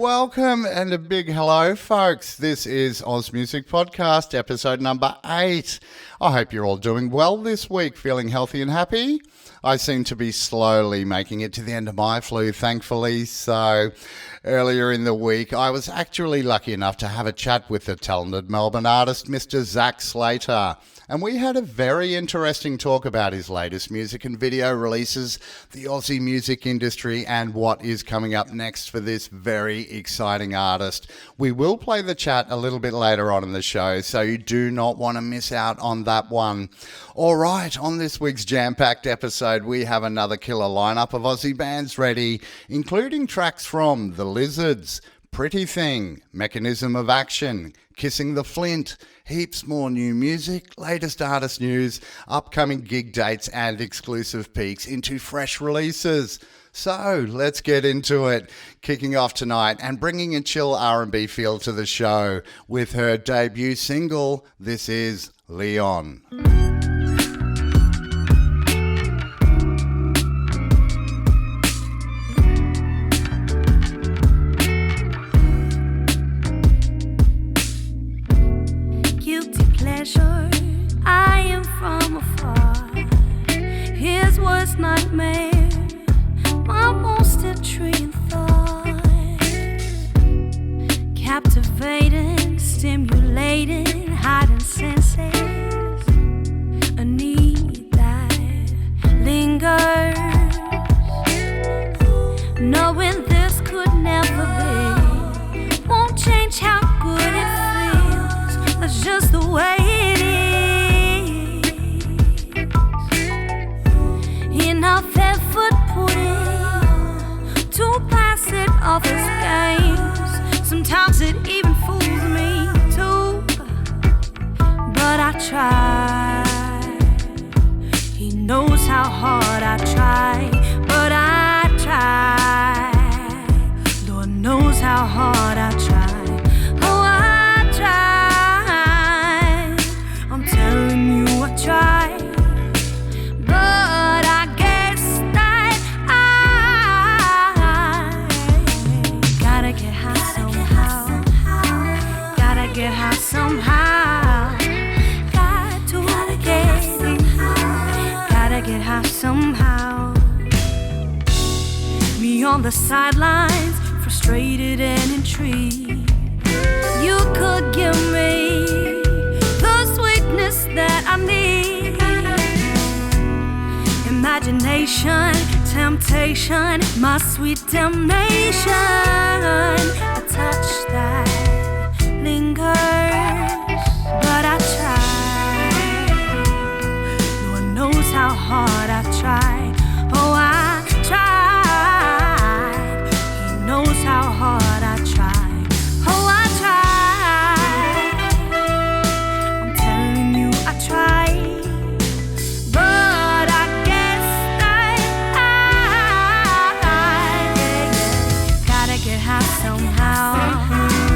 Welcome and a big hello, folks. This is Oz Music Podcast, episode number 8. I hope you're all doing well this week, feeling healthy and happy. I seem to be slowly making it to the end of my flu, thankfully. So earlier in the week, I was actually lucky enough to have a chat with the talented Melbourne artist, Mr. Zac Slater. And we had a very interesting talk about his latest music and video releases, the Aussie music industry, and what is coming up next for this very exciting artist. We will play the chat a little bit later on in the show, so you do not want to miss out on that one. All right, on this week's jam-packed episode, we have another killer lineup of Aussie bands ready, including tracks from The Lizards, PrettyThing, Mechanish Of Action, Kissing the Flint, heaps more new music, latest artist news, upcoming gig dates and exclusive peeks into fresh releases. So let's get into it. Kicking off tonight and bringing a chill R&B feel to the show with her debut single, this is Lheon. I am from afar. His worst nightmare, my most intriguing thought. Captivating, stimulating, hiding senses. A need that lingers. Knowing this could never be won't change how good it feels. That's just the way it is. Enough effort put in to pass it off as games. Sometimes it even fools me too, but I try. He knows how hard I try, but I try. Lord knows how hard I try. Oh, I try. I'm telling you I try. Somehow, gotta get high somehow. Me on the sidelines, frustrated and intrigued. You could give me the sweetness that I need. Imagination, temptation, my sweet damnation. A touch that lingers, but I try. Lord knows how hard I try. Oh, I tried. He knows how hard I try. Oh, I tried. I'm telling you I tried, but I guess I gotta get high somehow.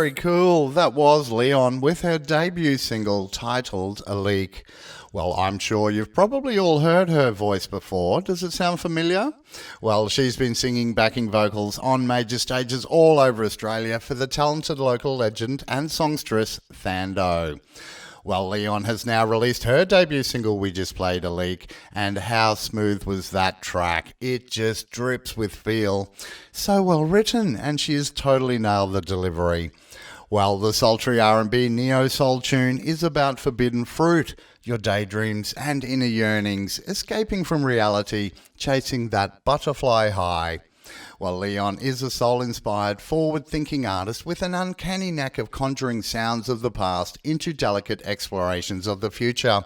Very cool. That was Lheon with her debut single titled A Leak. Well, I'm sure you've probably all heard her voice before. Does it sound familiar? Well, she's been singing backing vocals on major stages all over Australia for the talented local legend and songstress Thando. Well, Lheon has now released her debut single we just played, A Leak, and how smooth was that track? It just drips with feel. So well written, and she has totally nailed the delivery. Well, the sultry R&B neo-soul tune is about forbidden fruit, your daydreams and inner yearnings, escaping from reality, chasing that butterfly high. Well, Lheon is a soul-inspired, forward-thinking artist with an uncanny knack of conjuring sounds of the past into delicate explorations of the future.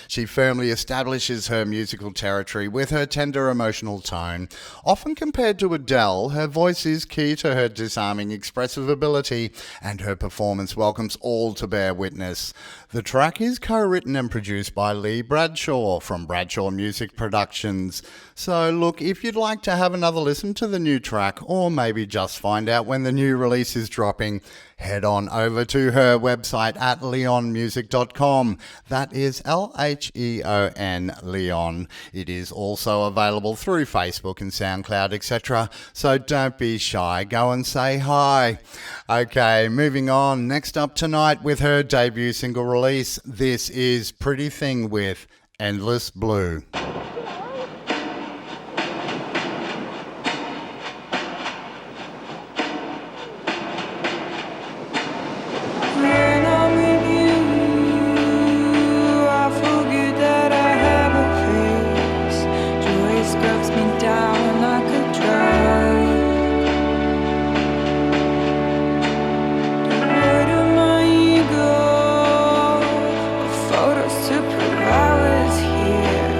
She firmly establishes her musical territory with her tender emotional tone. Often compared to Adele, her voice is key to her disarming expressive ability, and her performance welcomes all to bear witness. The track is co-written and produced by Lee Bradshaw from Bradshaw Music Productions. So look, if you'd like to have another listen to the new track, or maybe just find out when the new release is dropping, head on over to her website at lheonmusic.com. That is Lheon, Lheon. It is also available through Facebook and SoundCloud, etc. So don't be shy, go and say hi. Okay, moving on. Next up tonight with her debut single release, this is PrettyThing with Endless Blue. Photos to prove I was here.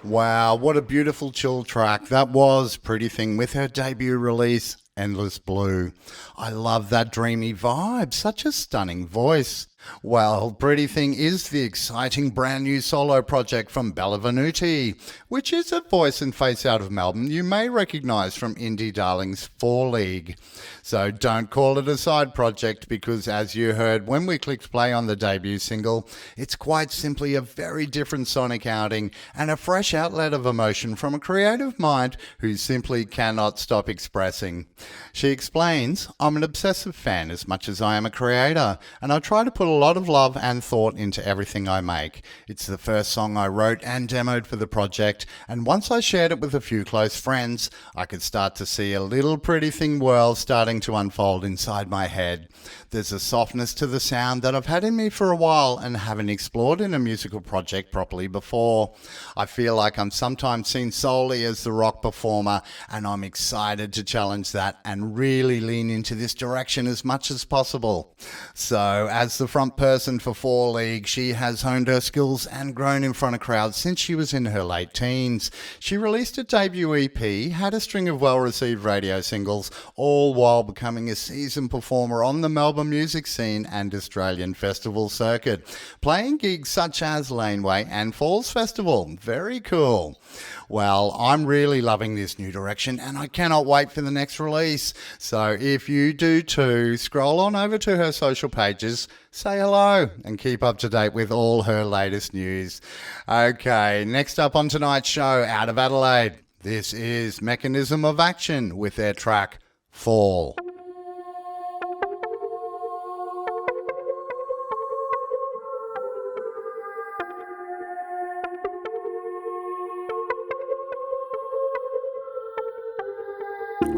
Wow, what a beautiful chill track. That was PrettyThing with her debut release, Endless Blue. I love that dreamy vibe, such a stunning voice. Well, PrettyThing is the exciting brand new solo project from Bella Venuti, which is a voice and face out of Melbourne you may recognise from indie darlings 4 League. So don't call it a side project because, as you heard when we clicked play on the debut single, it's quite simply a very different sonic outing and a fresh outlet of emotion from a creative mind who simply cannot stop expressing. She explains, "I'm an obsessive fan as much as I am a creator, and I try to put a lot of love and thought into everything I make. It's the first song I wrote and demoed for the project, and once I shared it with a few close friends, I could start to see a little PrettyThing world starting to unfold inside my head. There's a softness to the sound that I've had in me for a while and haven't explored in a musical project properly before. I feel like I'm sometimes seen solely as the rock performer, and I'm excited to challenge that and really lean into this direction as much as possible." So, as the front person for 4 League, she has honed her skills and grown in front of crowds since she was in her late teens. She released a debut EP, had a string of well-received radio singles, all while becoming a seasoned performer on the Melbourne music scene and Australian festival circuit, playing gigs such as Laneway and Falls Festival. Very cool. Well, I'm really loving this new direction and I cannot wait for the next release. So if you do too, scroll on over to her social pages, say hello and keep up to date with all her latest news. Okay, next up on tonight's show out of Adelaide, this is Mechanish Of Action with their track Fall.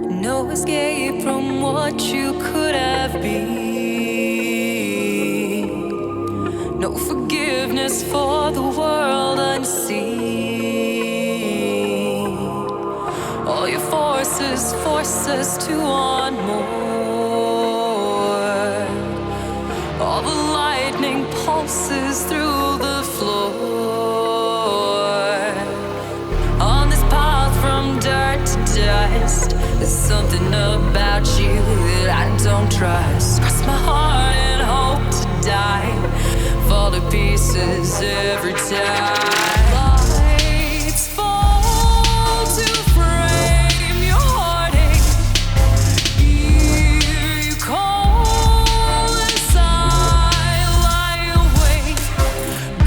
No escape from what you could have been. No forgiveness for the world unseen. All your forces force us to want more. All the lightning pulses through the floor. On this path from dirt to dust, there's something about you that I don't trust. Cross my heart and hope to die, fall to pieces every time. Lights fall to frame your heartache. Hear you call inside, lie awake.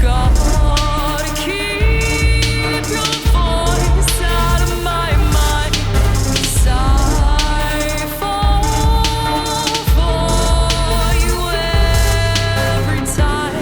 Gotta keep your voice out of my mind. 'Cause I fall for you every time.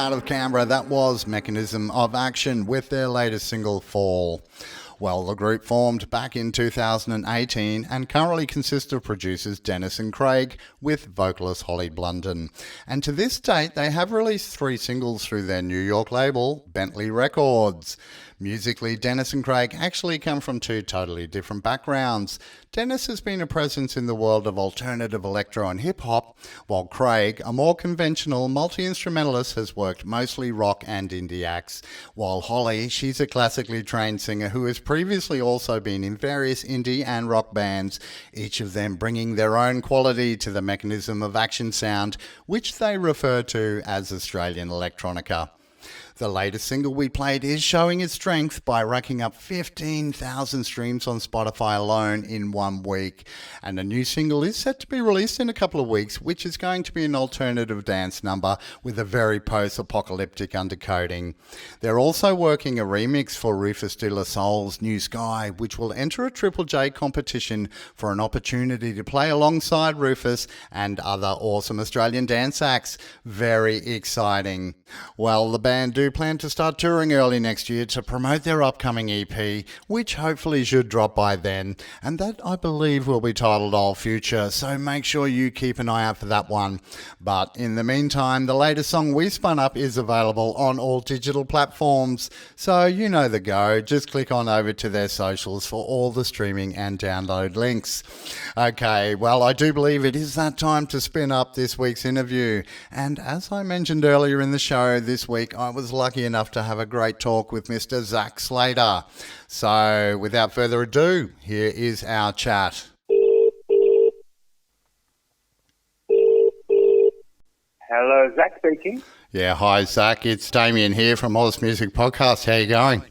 out of Canberra, that was Mechanism of Action with their latest single, Fall. Well, the group formed back in 2018 and currently consists of producers Dennis and Craig with vocalist Holly Blunden. And to this date, they have released 3 singles through their New York label, Bentley Records. Musically, Dennis and Craig actually come from 2 totally different backgrounds. Dennis has been a presence in the world of alternative electro and hip-hop, while Craig, a more conventional multi-instrumentalist, has worked mostly rock and indie acts. While Holly, she's a classically trained singer who has previously also been in various indie and rock bands, each of them bringing their own quality to the Mechanism of Action sound, which they refer to as Australian electronica. The latest single we played is showing its strength by racking up 15,000 streams on Spotify alone in 1 week. And a new single is set to be released in a couple of weeks, which is going to be an alternative dance number with a very post-apocalyptic undercoating. They're also working a remix for Rufus De La Soul's New Sky, which will enter a Triple J competition for an opportunity to play alongside Rufus and other awesome Australian dance acts. Very exciting. Well, the band do plan to start touring early next year to promote their upcoming EP, which hopefully should drop by then, and that I believe will be titled All Future, so make sure you keep an eye out for that one. But in the meantime, the latest song we spun up is available on all digital platforms, so you know the go. Just click on over to their socials for all the streaming and download links. Okay, well, I do believe it is that time to spin up this week's interview, and as I mentioned earlier in the show, this week I was lucky enough to have a great talk with Mr. Zac Slater. So, without further ado, here is our chat. Hello, Zac speaking. Yeah, hi Zac, it's Damien here from Oz Music Podcast. How you going?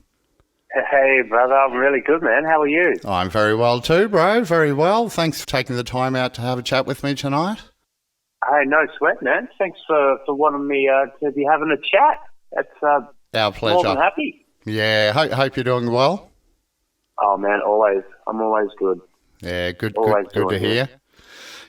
Hey, brother, I'm really good, man. How are you? I'm very well too, bro. Very well. Thanks for taking the time out to have a chat with me tonight. Hey, no sweat, man. Thanks for wanting me to be having a chat. That's our pleasure. More than happy. Yeah, hope you're doing well. Oh, man, always. I'm always good. Yeah, good to Always hear.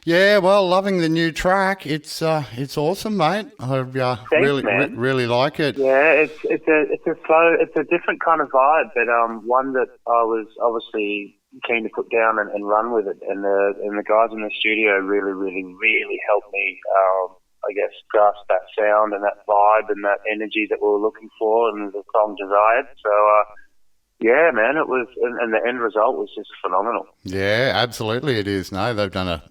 Yeah, well, loving the new track. It's awesome, mate. I really like it. Yeah, it's a different kind of vibe, but one that I was obviously keen to put down and run with it. And the guys in the studio really helped me, I guess, grasp that sound and that vibe and that energy that we were looking for and the song desired. So, yeah, man, it was, and the end result was just phenomenal. Yeah, absolutely it is. No, they've done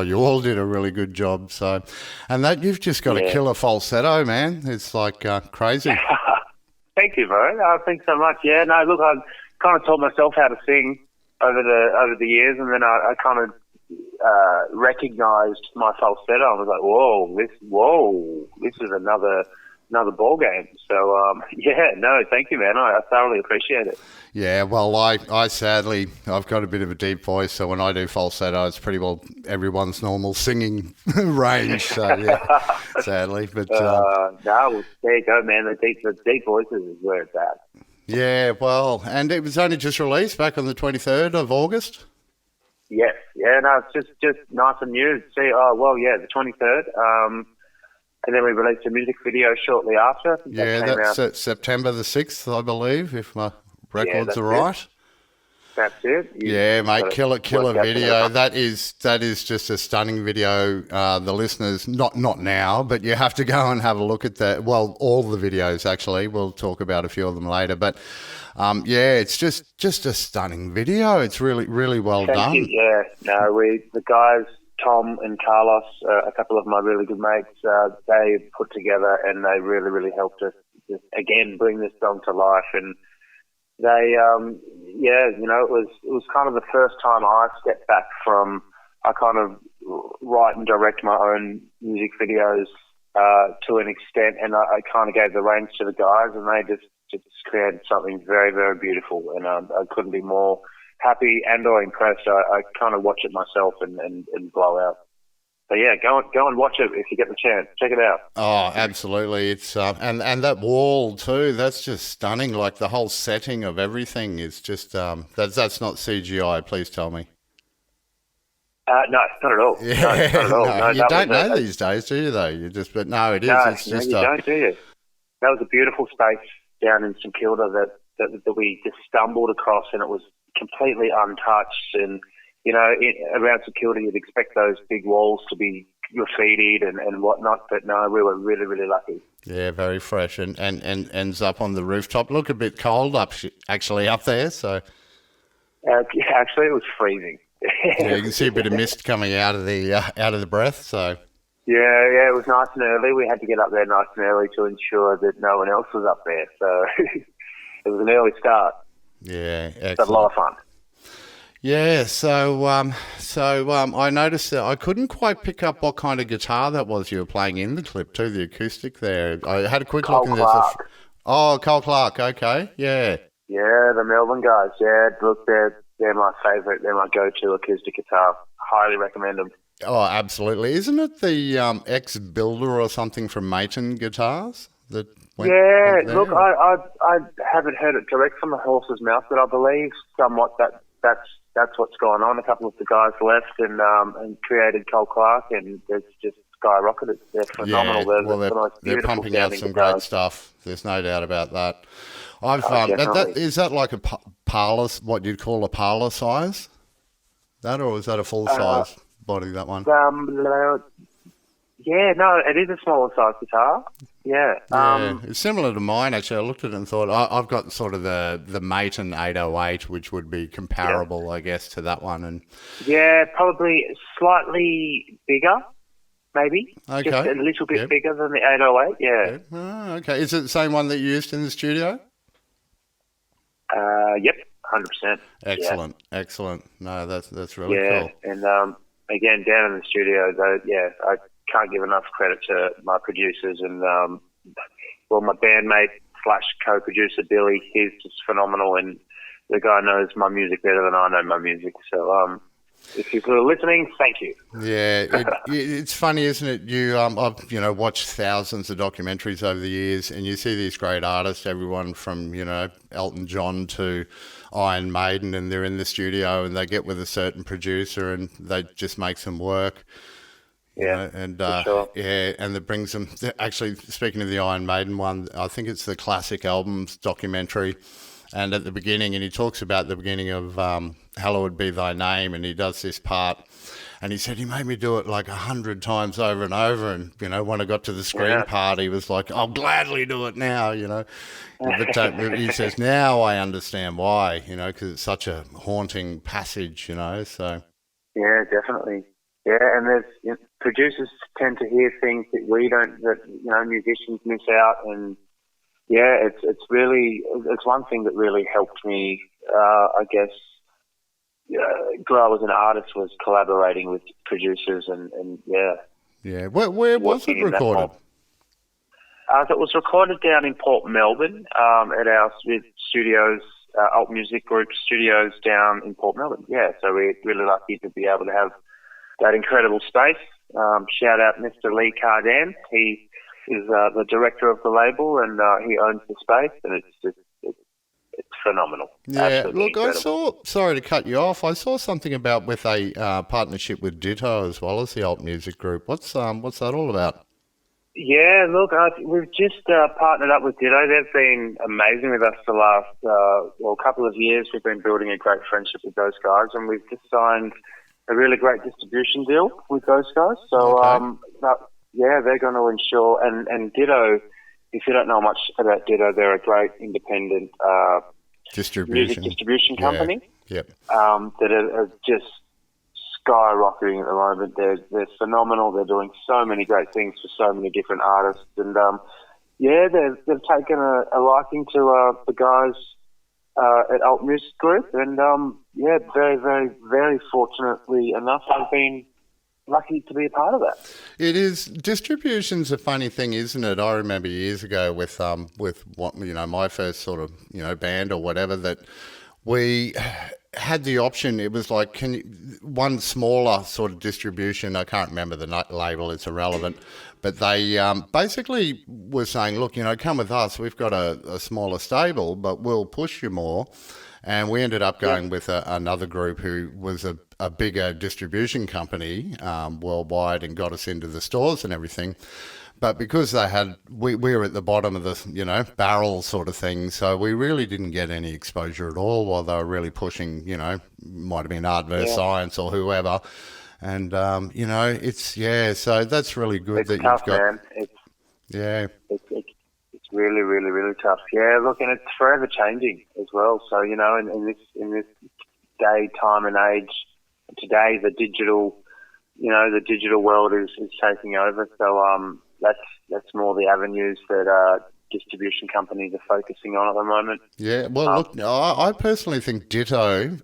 you all did a really good job. So, and that you've just got a killer falsetto, man. It's like crazy. Thank you, bro. Thanks so much. Yeah, no, look, I kind of taught myself how to sing over the years, and then I kind of recognized my falsetto. I was like, this is another ball game. So thank you, man. I thoroughly appreciate it. Yeah, well, I sadly, I've got a bit of a deep voice, so when I do falsetto, it's pretty well everyone's normal singing range. So yeah, sadly, but no, there you go, man. The deep voices is where it's at. Yeah, well, and it was only just released back on the 23rd of August. Yes, yeah, no, it's just nice and new. See, the 23rd. And then we released a music video shortly after. That's September the 6th, I believe, if my records are right. That's it. Yeah, mate, killer video. That is just a stunning video. The listeners, not now, but you have to go and have a look at that. Well, all the videos, actually. We'll talk about a few of them later. But, it's just a stunning video. It's really well done. Thank you. Yeah, no, the guys, Tom and Carlos, a couple of my really good mates, they put together and they really helped us just, again, bring this song to life. And they, it was kind of the first time I stepped back from, I kind of write and direct my own music videos to an extent, and I kind of gave the reins to the guys, and they just created something very beautiful, and I couldn't be more happy and or impressed. I kind of watch it myself and blow out. So yeah, go and watch it if you get the chance. Check it out. Oh, absolutely. It's and that wall too. That's just stunning. Like the whole setting of everything is just that's not CGI. Please tell me. No, not at all. Yeah, no, not at all. No, you don't know these days, do you? Though it is. No, you don't, do you? that was a beautiful space down in St Kilda that we just stumbled across, and it was completely untouched. And around St Kilda, you'd expect those big walls to be graffitied and whatnot, but no, we were really, really lucky. Yeah, very fresh, and ends up on the rooftop. Look a bit cold actually up there, so. Actually, it was freezing. Yeah, you can see a bit of mist coming out of the breath. So. Yeah, it was nice and early. We had to get up there nice and early to ensure that no one else was up there. So it was an early start. Yeah, excellent. But a lot of fun. Yeah, so I noticed that I couldn't quite pick up what kind of guitar that was you were playing in the clip too, the acoustic there. I had a quick look and there's Cole Clark, okay, yeah. Yeah, the Melbourne guys, yeah, look, they're my favourite, they're my go-to acoustic guitar. Highly recommend them. Oh, absolutely. Isn't it the ex-builder or something from Maton Guitars that went there? Look, I haven't heard it direct from the horse's mouth, but I believe somewhat that's what's gone on. A couple of the guys left and created Cole Clark, and it's just skyrocketed. They're phenomenal. Yeah, they're pumping out some guitars. great stuff. There's no doubt about that. Is that like a parlour, what you'd call a parlour size? Or is that a full size body, that one? Yeah, no, it is a smaller size guitar. Yeah. It's similar to mine, actually. I looked at it and thought, I've got sort of the Maton 808, which would be comparable, I guess, to that one. And yeah, probably slightly bigger, maybe. Okay. Just a little bit bigger than the 808, yeah. Oh, okay. Is it the same one that you used in the studio? Yep, 100%. Excellent. No, that's really cool. Yeah, and again, down in the studio, though, I can't give enough credit to my producers and, my bandmate / co-producer, Billy. He's just phenomenal, and the guy knows my music better than I know my music. So if you're listening, thank you. Yeah, it's funny, isn't it? I've watched thousands of documentaries over the years, and you see these great artists, everyone from Elton John to Iron Maiden, and they're in the studio and they get with a certain producer and they just makes them work. Yeah, and sure. and that brings them. Actually, speaking of the Iron Maiden one, I think it's the Classic Albums documentary. And at the beginning, and he talks about the beginning of Hallowed Be Thy Name, and he does this part, and he said he made me do it like 100 times over and over, and when I got to the screen part, he was like, I'll gladly do it now, But he says, now I understand why, because it's such a haunting passage, so. Yeah, definitely. Yeah, and there's producers tend to hear things that we don't, that musicians miss out, and yeah, it's one thing that really helped me, I guess, grow as an artist was collaborating with producers and yeah. Yeah, where was it recorded? It was recorded down in Port Melbourne at our studios, Alt Music Group studios down in Port Melbourne. Yeah, so we're really lucky to be able to have that incredible space. Shout out Mr. Lee Cardan. He is the director of the label, and he owns the space, and it's phenomenal. Yeah, absolutely look, incredible. Sorry to cut you off. I saw something about with a partnership with Ditto as well as the Alt Music Group. What's that all about? Yeah, look, we've just partnered up with Ditto. They've been amazing with us the last couple of years. We've been building a great friendship with those guys, and we've just signed a really great distribution deal with those guys. So, they're going to ensure, and Ditto, if you don't know much about Ditto, they're a great independent music distribution company. Yep. That are just skyrocketing at the moment. They're phenomenal. They're doing so many great things for so many different artists, and they've taken a liking to the guys at Alt Music Group, and very, very, very fortunately enough, I've been lucky to be a part of that. It is. Distribution's a funny thing, isn't it? I remember years ago with what my first sort of band or whatever, that we had the option. It was like one smaller sort of distribution. I can't remember the label. It's irrelevant. But they basically were saying, look, come with us. We've got a smaller stable, but we'll push you more. And we ended up going with another group who was a bigger distribution company worldwide and got us into the stores and everything. but because they had, we were at the bottom of the, barrel sort of thing, so we really didn't get any exposure at all while they were really pushing, might have been art versus science or whoever. And, so that's really good it's that tough, you've got. man. It's really, really, really tough. Yeah, look, and it's forever changing as well. So, in this day, time and age, today, the digital world is taking over. So that's more the avenues that distribution companies are focusing on at the moment. Yeah, well, look, I personally think Ditto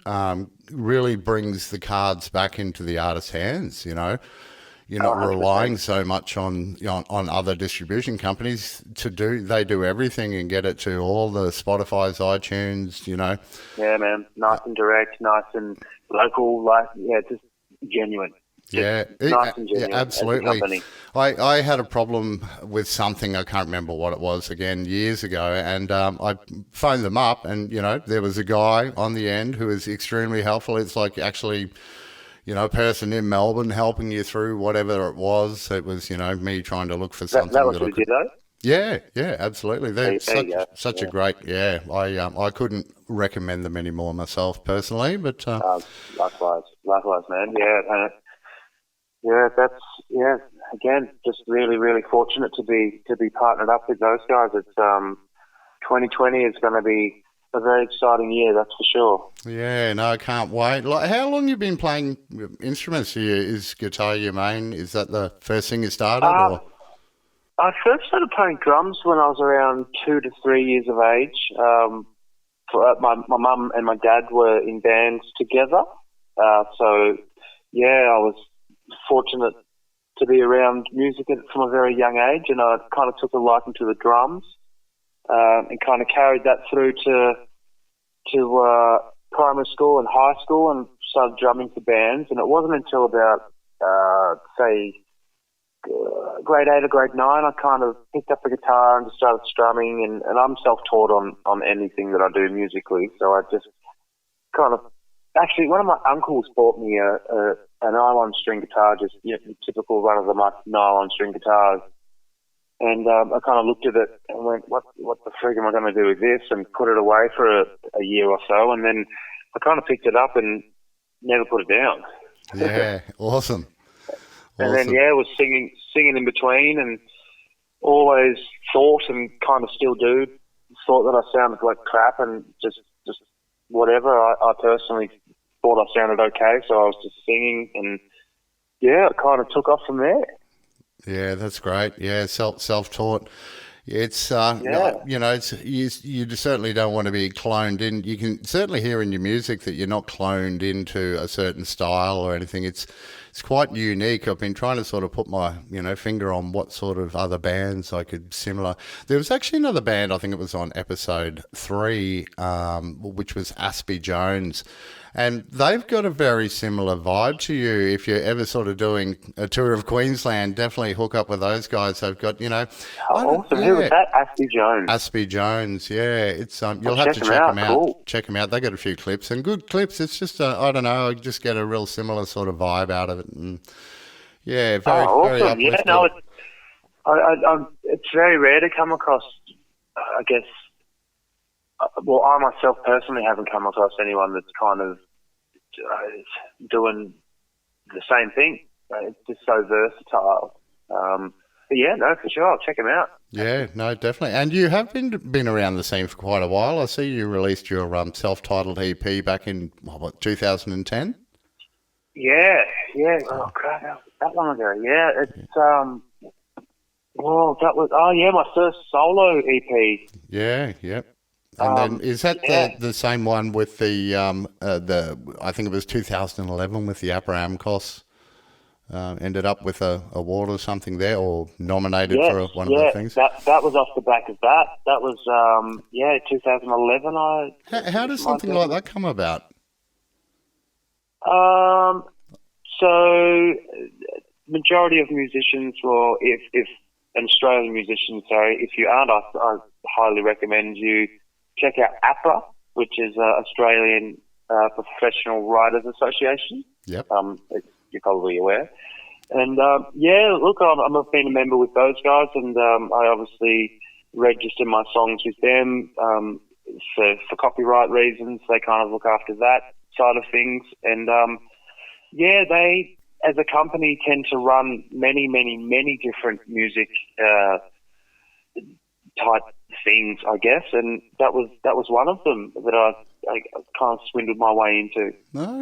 really brings the cards back into the artist's hands. You're not 100%. relying so much on other distribution companies they do everything and get it to all the Spotify's, iTunes. Yeah, man, nice and direct, nice and local, just genuine. Yeah, nice and genuine, absolutely. I had a problem with something, I can't remember what it was again, years ago, and I phoned them up, and there was a guy on the end who was extremely helpful. It's like actually, a person in Melbourne helping you through whatever it was. It was me trying to look for something. That was what you did, though? Yeah, absolutely. They're such a great. Yeah, I couldn't recommend them anymore myself personally, but likewise, man. Again, just really, really fortunate to be partnered up with those guys. It's 2020 is going to be a very exciting year, that's for sure. Yeah, no, I can't wait. Like, how long you been playing instruments? Is guitar your main? Is that the first thing you started? Or? I first started playing drums when I was around 2 to 3 years of age. My mum and my dad were in bands together, so I was fortunate to be around music from a very young age, and I kind of took a liking to the drums, and kind of carried that through to primary school and high school, and started drumming for bands. And it wasn't until about grade 8 or grade 9 I kind of picked up the guitar and just started strumming. And I'm self-taught on anything that I do musically, so I just kind of. Actually, one of my uncles bought me a nylon string guitar, just typical run-of-the-muck nylon string guitars. And I kind of looked at it and went, what the frig am I going to do with this? And put it away for a year or so. And then I kind of picked it up and never put it down. Yeah, awesome. And then, was singing in between, and always thought, and kind of still do, thought that I sounded like crap, and just whatever. I personally thought I sounded okay, so I was just singing, and it kind of took off from there. Yeah, that's great. Yeah, self-taught. It's you certainly don't want to be cloned in. You can certainly hear in your music that you're not cloned into a certain style or anything. It's quite unique. I've been trying to sort of put my finger on what sort of other bands I could similar. There was actually another band, I think it was on episode 3, which was Aspie Jones. And they've got a very similar vibe to you. If you're ever sort of doing a tour of Queensland, definitely hook up with those guys. They've got, awesome. Who was that? Aspie Jones. Aspie Jones, yeah. It's you'll have to check them out. Cool. Check them out. They got a few clips and good clips. It's just I don't know. I just get a real similar sort of vibe out of it. And very, awesome. very uplifting. Yeah, no, it's very rare to come across. I guess. Well, I myself personally haven't come across anyone that's kind of doing the same thing. It's just so versatile. For sure. I'll check them out. Yeah, no, definitely. And you have been around the scene for quite a while. I see you released your self-titled EP back in, 2010? Yeah. Oh, crap, that long ago. Yeah, it's, my first solo EP. Yeah, yep. And then is that the same one with the I think it was 2011 with the Upper Amcos ended up with a award or something there, or nominated for one of the things? That was off the back of that. That was 2011. How does something like that come about? So majority of musicians, or if an Australian musician, if you aren't, I highly recommend you check out APRA, which is Australian Professional Writers Association. Yep. You're probably aware. And look, I've been a member with those guys, and I obviously register my songs with them for copyright reasons. They kind of look after that side of things, and they, as a company, tend to run many different music type things, I guess, and that was one of them that I kind of swindled my way into.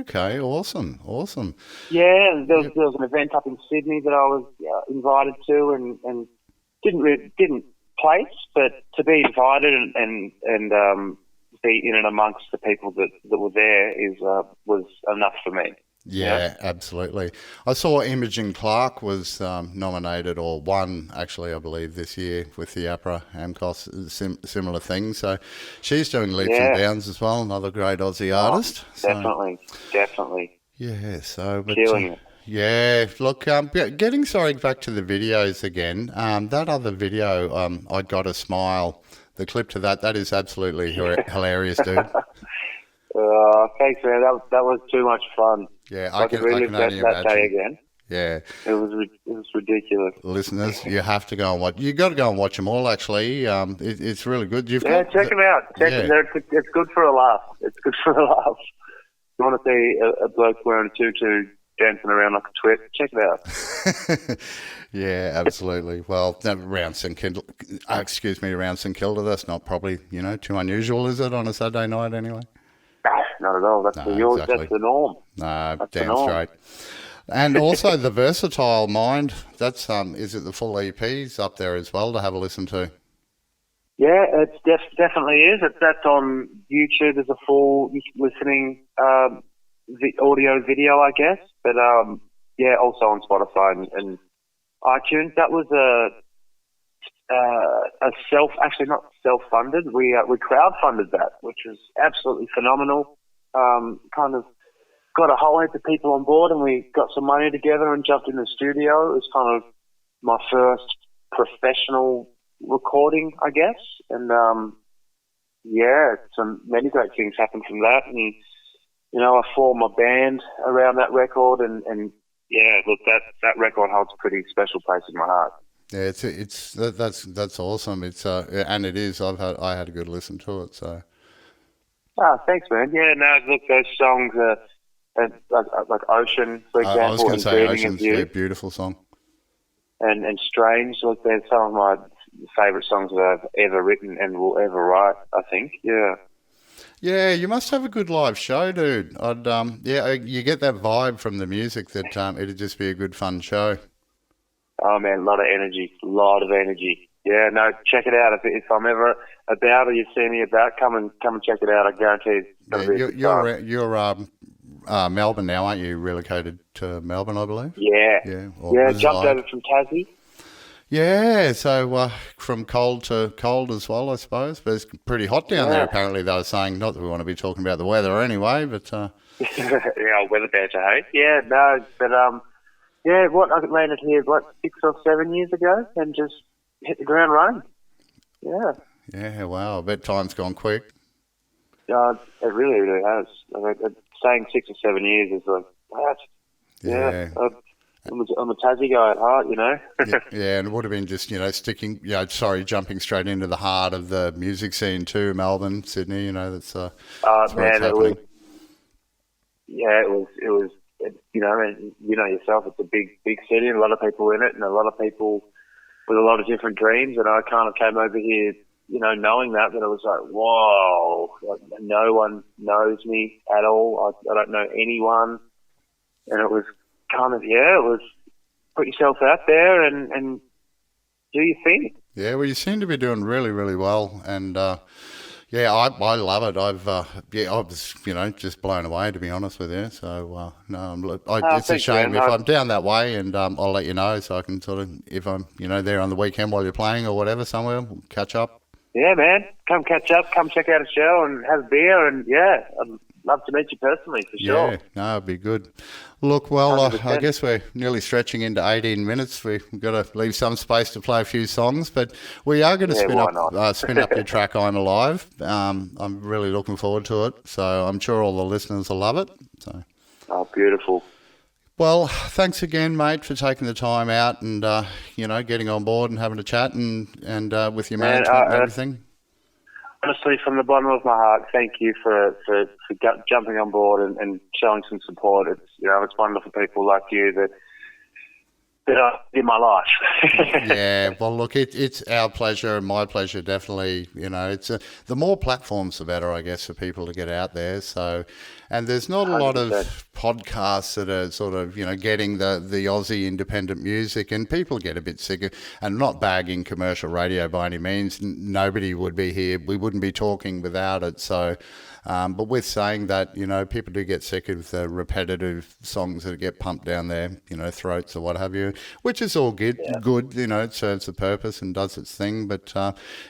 Okay, awesome. Yeah, there was an event up in Sydney that I was invited to, and didn't place, but to be invited and be in and amongst the people that were there was enough for me. Yeah, absolutely. I saw Imogen Clark was nominated, or won, actually, I believe, this year with the APRA AMCOS, similar thing. So she's doing leaps and bounds as well, another great Aussie artist. Definitely. Yeah, so... But, killing it. Yeah, look, getting back to the videos again, that other video, I Got a Smile, the clip to that is absolutely hilarious, dude. Thanks, man. That was too much fun. Yeah, I could relive that day again. Yeah, it was ridiculous. Listeners, you have to go and watch. You got to go and watch them all. Actually, it's really good. Check them out. It's good for a laugh. You want to see a bloke wearing a tutu dancing around like a twit? Check it out. Yeah, absolutely. Well, around St Kilda. Around St Kilda. That's not probably too unusual, is it, on a Saturday night anyway? Not at all. That's the norm. No, damn straight. And also the Versatile Mind. That's is it the full EPs up there as well to have a listen to? Yeah, it definitely is. That's on YouTube. There's a full listening audio video, I guess. But also on Spotify and iTunes. That was not self-funded. We crowdfunded that, which was absolutely phenomenal. Kind of got a whole heap of people on board, and we got some money together and jumped in the studio. It was kind of my first professional recording, I guess. And many great things happened from that. And I formed my band around that record, and look, that record holds a pretty special place in my heart. Yeah, that's awesome. It's and it is. I had a good listen to it. So. Thanks, man. Yeah, no, look, those songs like Ocean, for example. I was going to say Ocean's a beautiful song. And Strange, look, they're some of my favourite songs that I've ever written and will ever write, I think. Yeah. Yeah, you must have a good live show, dude. You get that vibe from the music that it'd just be a good, fun show. Oh, man, a lot of energy. Yeah, no, check it out. If I'm ever about or you see me about, come and check it out. I guarantee it's going to be a good time. You're Melbourne now, aren't you? Relocated to Melbourne, I believe? Yeah. Yeah, jumped over from Tassie. Yeah, so from cold to cold as well, I suppose. But it's pretty hot down there, apparently, they were saying. Not that we want to be talking about the weather anyway, but... weather banter, hey? Yeah, no, but... I landed here, 6 or 7 years ago and just hit the ground running. Yeah. Yeah, wow. I bet time's gone quick. It really, really has. I mean, saying 6 or 7 years is like, what? Yeah. I'm a Tassie guy at heart, Yeah, and it would have been just, jumping straight into the heart of the music scene too, Melbourne, Sydney, that's where it's happening. It was, and yourself, it's a big city and a lot of people in it and a lot of people with a lot of different dreams. And I kind of came over here, knowing that it was like, whoa, like, no one knows me at all. I don't know anyone. And it was kind of, it was put yourself out there and do your thing. Yeah, well, you seem to be doing really, really well. And, I love it. I was, just blown away, to be honest with you. So, it's a shame if I'm down that way, and I'll let you know so I can sort of, if I'm, there on the weekend while you're playing or whatever somewhere, we'll catch up. Yeah, man. Come catch up, come check out a show and have a beer, and I'd love to meet you personally, for sure. Yeah, no, it'd be good. Look, well, I guess we're nearly stretching into 18 minutes. We've got to leave some space to play a few songs, but we are going to spin up your track, I'm Alive. I'm really looking forward to it, so I'm sure all the listeners will love it. So. Oh, beautiful. Well, thanks again, mate, for taking the time out and, getting on board and having a chat and with your management and everything. Honestly, from the bottom of my heart, thank you for jumping on board and showing some support. It's wonderful people like you that are in my life. Yeah, well, look, it's our pleasure and my pleasure, definitely. It's the more platforms, the better, I guess, for people to get out there. So, and there's not a 100%. Lot of podcasts that are sort of, getting the Aussie independent music, and people get a bit sick of, and not bagging commercial radio by any means. Nobody would be here. We wouldn't be talking without it. So, but with saying that, people do get sick of the repetitive songs that get pumped down their, throats or what have you, which is all good. Yeah. Good, it serves the purpose and does its thing. But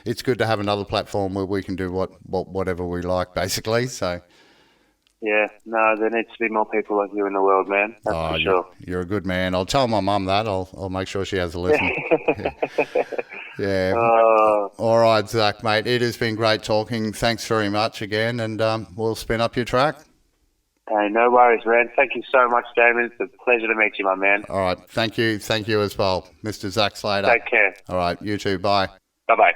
it's good to have another platform where we can do whatever we like, basically. So. Yeah, no, there needs to be more people like you in the world, man. That's for sure. You're a good man. I'll tell my mum that. I'll make sure she has a listen. Yeah. All right, Zac, mate. It has been great talking. Thanks very much again, and we'll spin up your track. Hey, no worries, man. Thank you so much, Damon. It's a pleasure to meet you, my man. All right. Thank you. Thank you as well, Mr. Zac Slater. Take care. All right. You too. Bye. Bye-bye.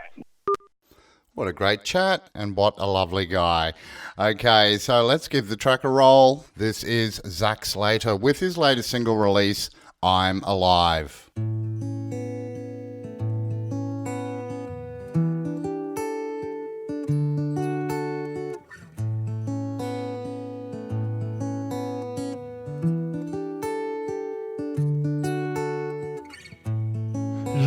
What a great chat and what a lovely guy. Okay, so let's give the track a roll. This is Zac Slater with his latest single release, I'm Alive.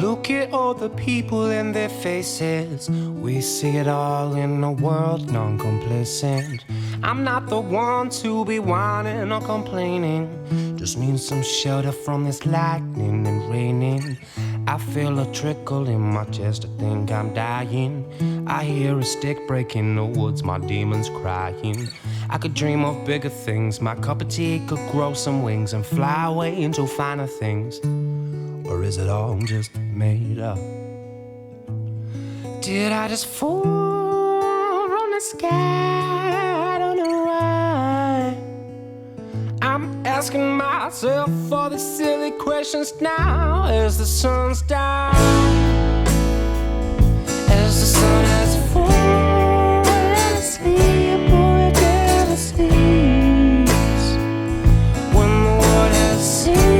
Look at all the people and their faces. We see it all in a world non-complacent. I'm not the one to be whining or complaining. Just need some shelter from this lightning and raining. I feel a trickle in my chest, I think I'm dying. I hear a stick break in the woods, my demons crying. I could dream of bigger things, my cup of tea could grow some wings and fly away into finer things. Or is it all just made up? Did I just fall from the sky? I don't know why. I'm asking myself all these silly questions now as the sun's down. As the sun has fallen asleep, boy, it never sleeps. When the world has seen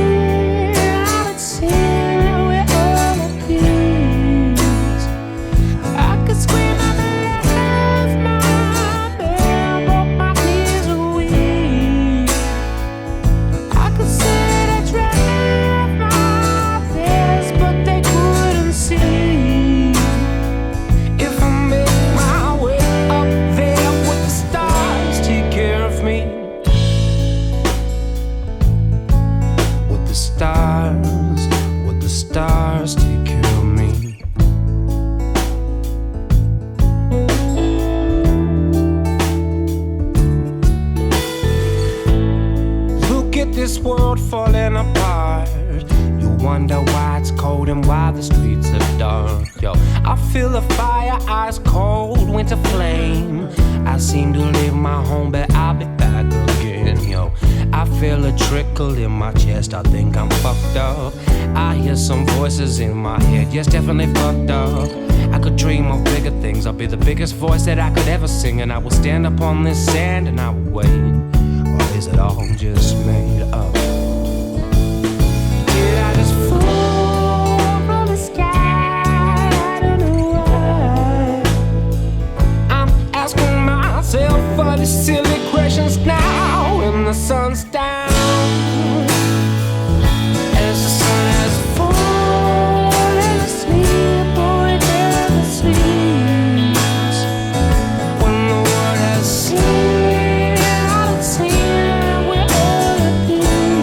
stars take care of me. Look at this world falling apart. You wonder why it's cold and why the streets are dark. Yo, I feel a fire, ice cold, winter flame. I seem to leave my home, but I'll be back again. Yo, I feel a trickle in my chest, I think I'm fucked up. I hear some voices in my head, yes, definitely fucked up. I could dream of bigger things, I'll be the biggest voice that I could ever sing. And I will stand up on this sand and I will wait. Or is it all just made up? Did I just fall from the sky? I don't know why. I'm asking myself all these silly questions now when the sun's down. As the sun has fallen asleep, boy, it never sleeps. When the world has seen, I don't see we're all at peace.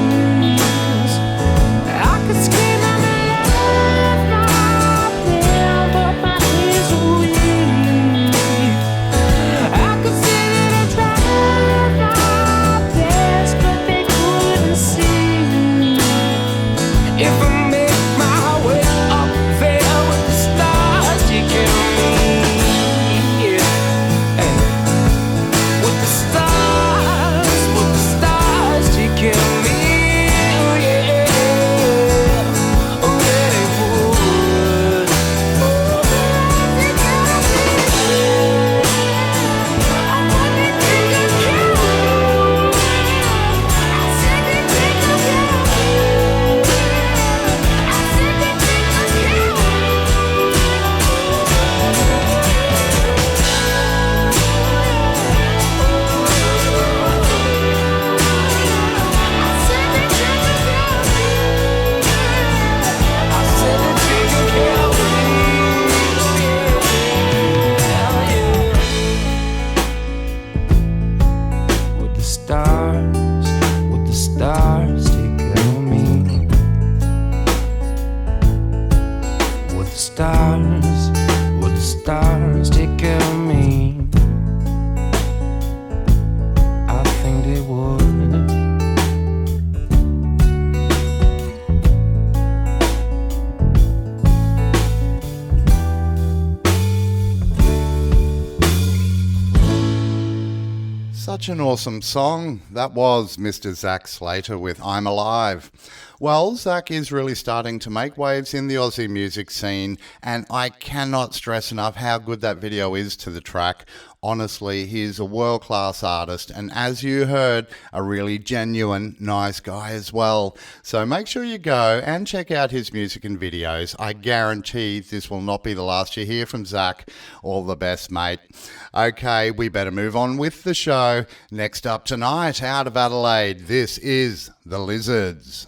stars, would the stars take care of me? I think they would. Such an awesome song. That was Mr. Zac Slater with I'm Alive. Well, Zac is really starting to make waves in the Aussie music scene, and I cannot stress enough how good that video is to the track. Honestly, he's a world-class artist, and as you heard, a really genuine, nice guy as well. So make sure you go and check out his music and videos. I guarantee this will not be the last you hear from Zac. All the best, mate. Okay, we better move on with the show. Next up tonight, out of Adelaide, this is The Lizards.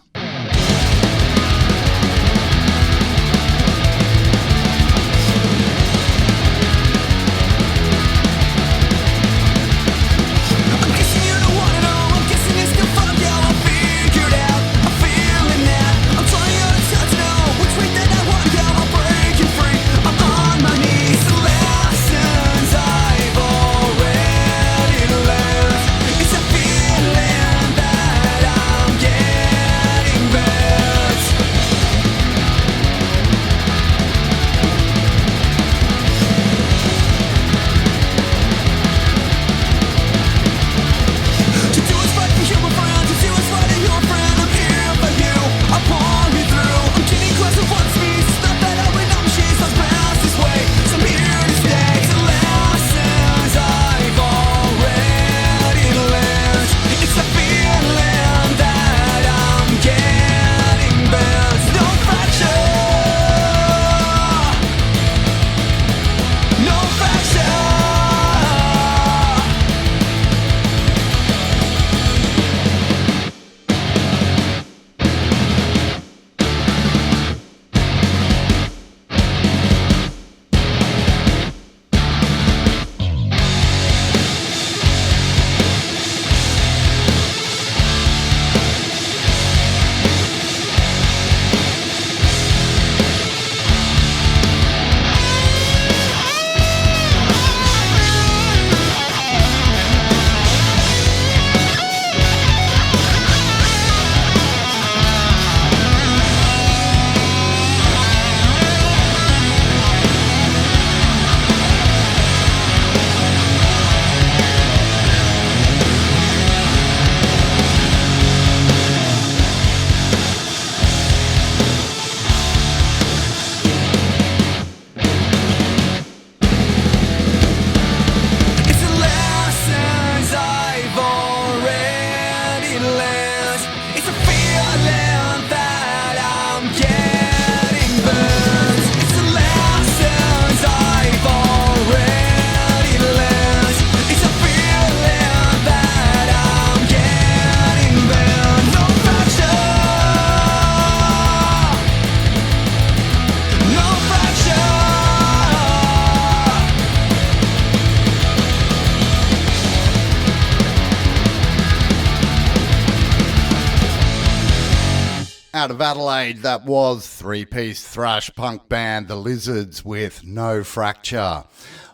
Out of Adelaide, that was three-piece thrash punk band The Lizards with No Fracture.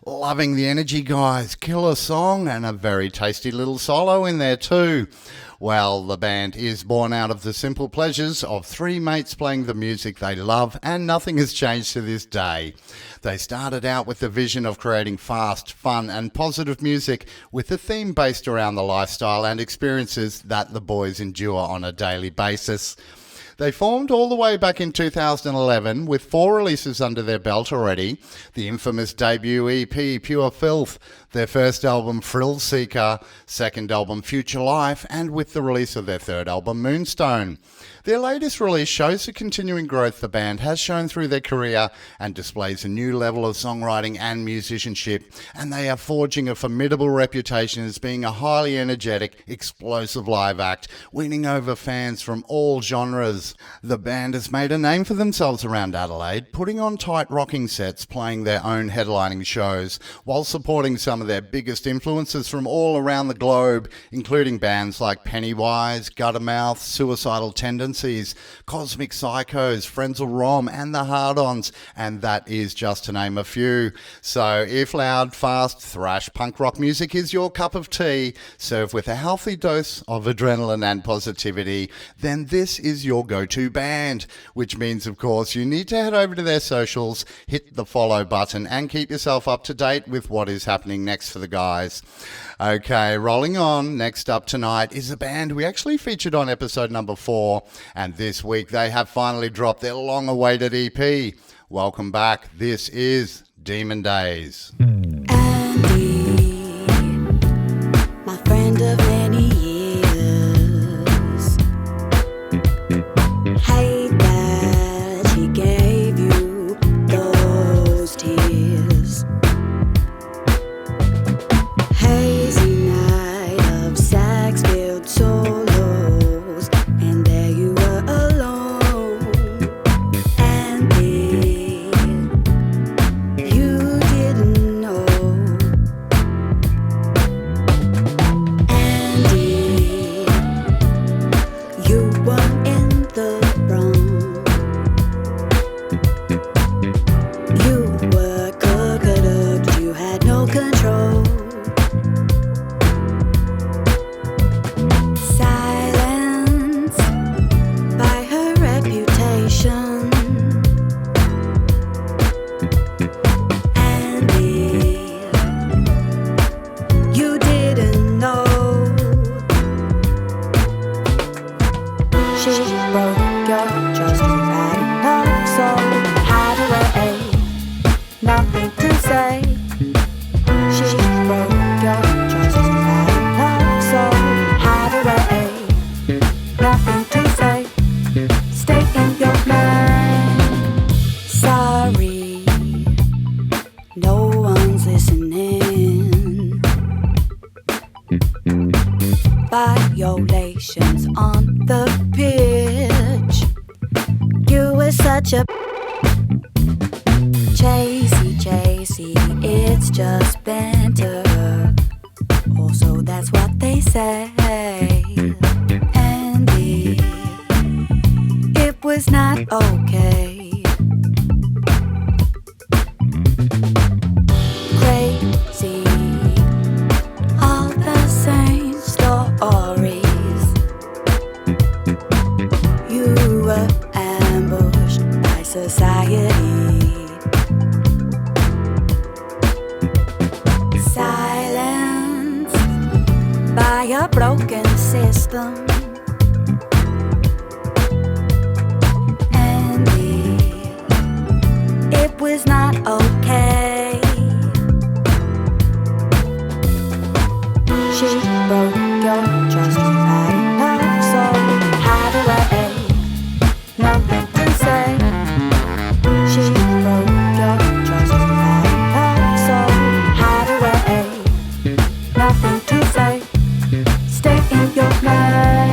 Loving the energy, guys. Killer song and a very tasty little solo in there too. Well, the band is born out of the simple pleasures of three mates playing the music they love, and nothing has changed to this day. They started out with the vision of creating fast, fun and positive music with a theme based around the lifestyle and experiences that the boys endure on a daily basis. They formed all the way back in 2011 with 4 releases under their belt already. The infamous debut EP, Pure Filth, their first album, Frill Seeker, second album, Future Life, and with the release of their third album, Moonstone. Their latest release shows the continuing growth the band has shown through their career and displays a new level of songwriting and musicianship, and they are forging a formidable reputation as being a highly energetic, explosive live act, winning over fans from all genres. guys. The band has made a name for themselves around Adelaide, putting on tight rocking sets, playing their own headlining shows, while supporting some of their biggest influences from all around the globe, including bands like Pennywise, Guttermouth, Suicidal Tendencies, Cosmic Psychos, Frenzal Rom, and the Hard-Ons, and that is just to name a few. So if loud, fast, thrash punk rock music is your cup of tea, served with a healthy dose of adrenaline and positivity, then this is your go-to band, which means, of course, you need to head over to their socials, hit the follow button, and keep yourself up to date with what is happening next for the guys. Okay, rolling on. Next up tonight is a band we actually featured on episode number 4, and this week they have finally dropped their long-awaited EP. Welcome back. This is Demon Days. Andy, my friend of many years, hate that she gave you those tears. Hazy night of sax-filled solos, and there you were alone. Andy, you didn't know. Andy, you weren't in the wrong. You were cooked, you had no control. Silence by her reputation. Andy, you didn't know. She broke your trust, you had enough, so hide away, nothing to say. She broke your trust, you had enough, so hide away, nothing to say. Stay in your lane. Sorry, no one's listening. Violations on the pitch. You were such a chasey, it's just banter. Also, that's what they say. Andy, it was not okay. Crazy, all the same stories. You were ambushed by society. Silenced by a broken system. Andy, it was not okay. She broke your trust, you had enough, so hide away, nothing to say. She broke your trust, you had enough, so hide away, nothing to say. Stay in your lane.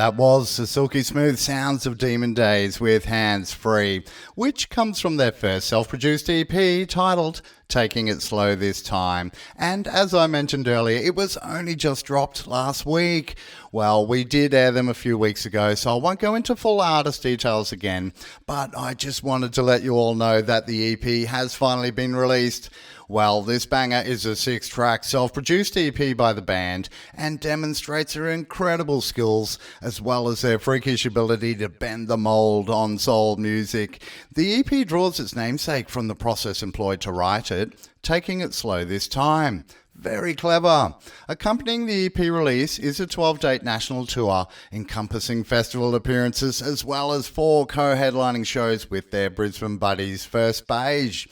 That was the silky smooth sounds of Demon Days with Hands Free, which comes from their first self-produced EP titled Taking It Slow This Time. And as I mentioned earlier, it was only just dropped last week. Well, we did air them a few weeks ago, so I won't go into full artist details again, but I just wanted to let you all know that the EP has finally been released. Well, this banger is a 6-track self-produced EP by the band and demonstrates their incredible skills as well as their freakish ability to bend the mould on soul music. The EP draws its namesake from the process employed to write it, taking it slow this time. Very clever. Accompanying the EP release is a 12-date national tour encompassing festival appearances as well as 4 co-headlining shows with their Brisbane buddies First Beige.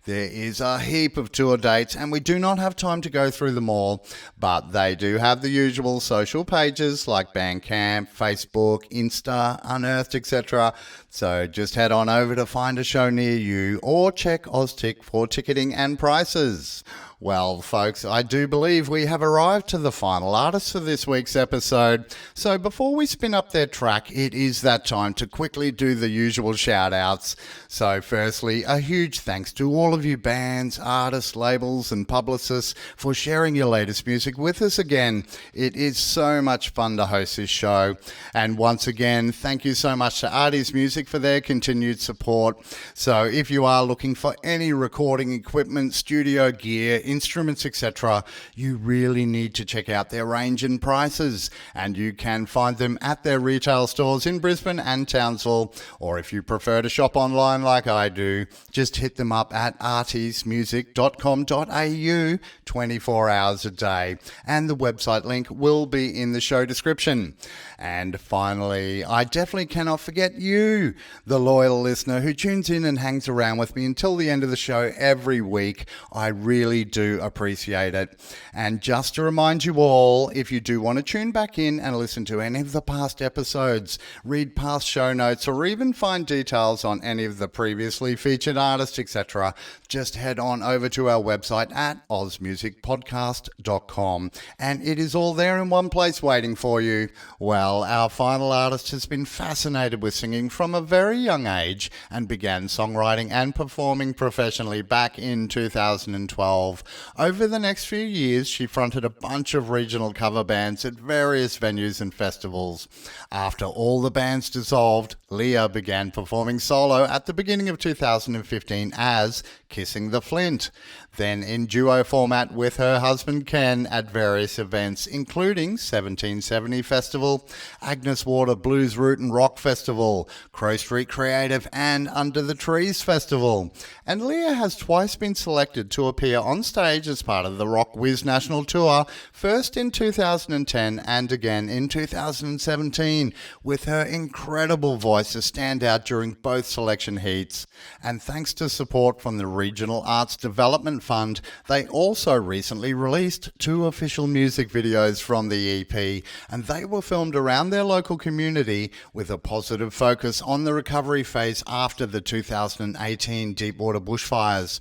There is a heap of tour dates and we do not have time to go through them all, but they do have the usual social pages like Bandcamp, Facebook, Insta, Unearthed, etc. So just head on over to find a show near you or check Oztick for ticketing and prices. Well, folks, I do believe we have arrived to the final artist for this week's episode. So before we spin up their track, it is that time to quickly do the usual shout-outs. So firstly, a huge thanks to all of you bands, artists, labels and publicists for sharing your latest music with us again. It is so much fun to host this show. And once again, thank you so much to Artie's Music for their continued support. So if you are looking for any recording equipment, studio gear, instruments, etc., you really need to check out their range and prices, and you can find them at their retail stores in Brisbane and Townsville, or if you prefer to shop online like I do, just hit them up at artiesmusic.com.au 24 hours a day, and the website link will be in the show description. And finally, I definitely cannot forget you, the loyal listener who tunes in and hangs around with me until the end of the show every week. I really do appreciate it. And just to remind you all, if you do want to tune back in and listen to any of the past episodes, read past show notes, or even find details on any of the previously featured artists, etc., just head on over to our website at ozmusicpodcast.com, and it is all there in one place waiting for you. Well, our final artist has been fascinated with singing from a very young age and began songwriting and performing professionally back in 2012. Over the next few years, she fronted a bunch of regional cover bands at various venues and festivals. After all the bands dissolved, Lheon began performing solo at the beginning of 2015 as Kissing the Flint, then in duo format with her husband Ken at various events, including 1770 Festival, Agnes Water Blues Root and Rock Festival, Crow Street Creative and Under the Trees Festival. And Lheon has twice been selected to appear on stage as part of the Rock Whiz National Tour, first in 2010 and again in 2017, with her incredible voice a standout during both selection heats. And thanks to support from the Regional Arts Development Fund, they also recently released 2 official music videos from the EP, and they were filmed around their local community with a positive focus on the recovery phase after the 2018 Deepwater bushfires.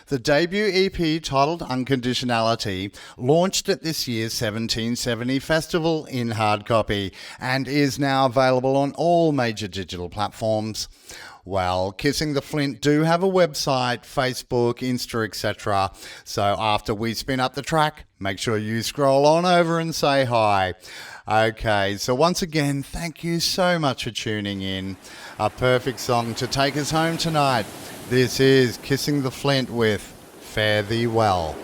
The debut EP, titled Unconditionality, launched at this year's 1770 Festival in hard copy and is now available on all major digital platforms. Well, Kissing the Flint do have a website, Facebook, Insta, etc. So after we spin up the track, make sure you scroll on over and say hi. Okay, so once again, thank you so much for tuning in. A perfect song to take us home tonight. This is Kissing the Flint with Fare Thee Well.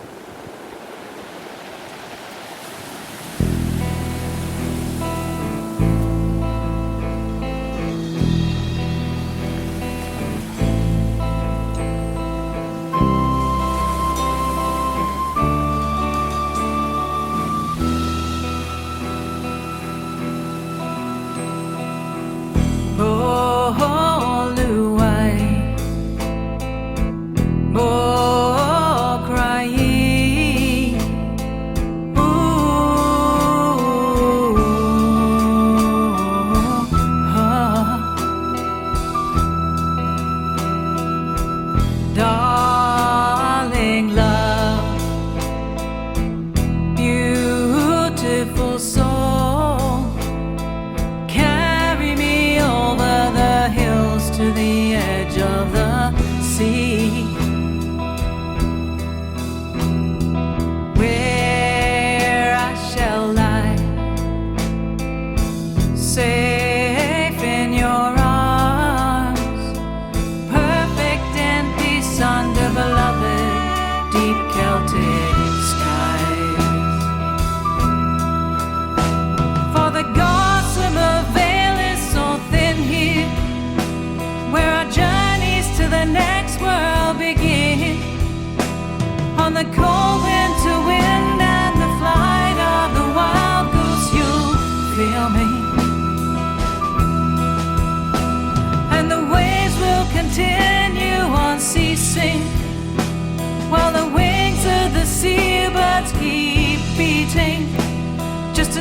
Oh, crying.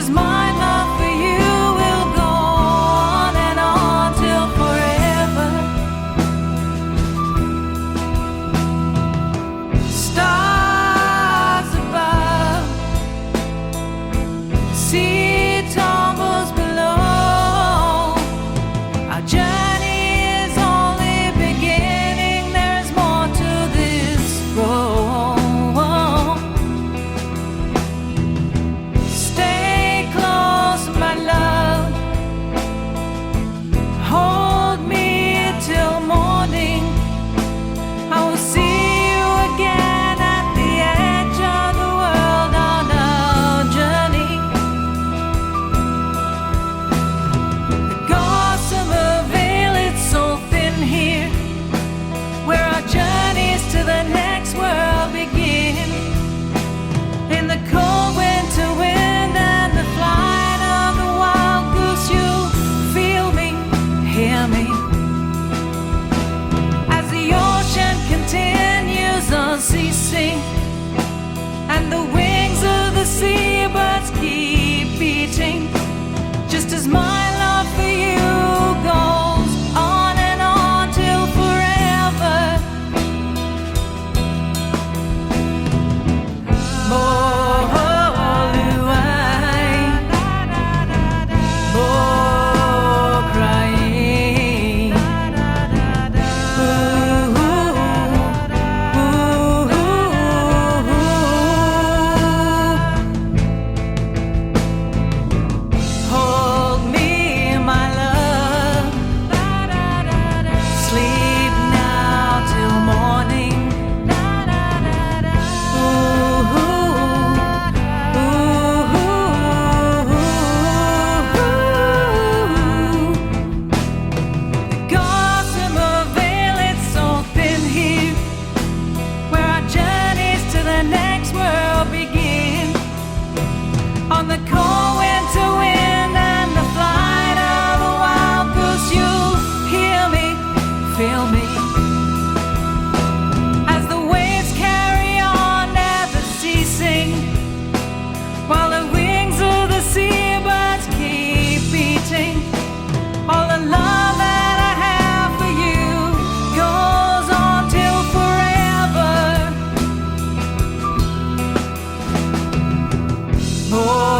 as my love for you will go on and on till forever. Stars above, sea tumbles below. Our journey is only beginning. There is more to this road. Stay close, my love. Hold me till morning. I will see you again at the edge of the world on our journey. The gossamer veil, it's so thin here, where our journeys to the next world begin. In the cold winter wind and the flight of the wild goose, you feel me, hear me. As the ocean continues unceasing, and the wings of the seabirds keep beating, just as my love for you goes on and on till forever. Moluai, crying. Hold me, my love. Sleep now till morning. The gossamer veil, it's so thin here, where our journeys to the next world begin. On the cold winter wind and the flight of a wild goose, you hear me, feel me. As the waves carry on, never ceasing, while the wings of the seabirds keep beating. All the love that I have for you goes on till forever. Oh,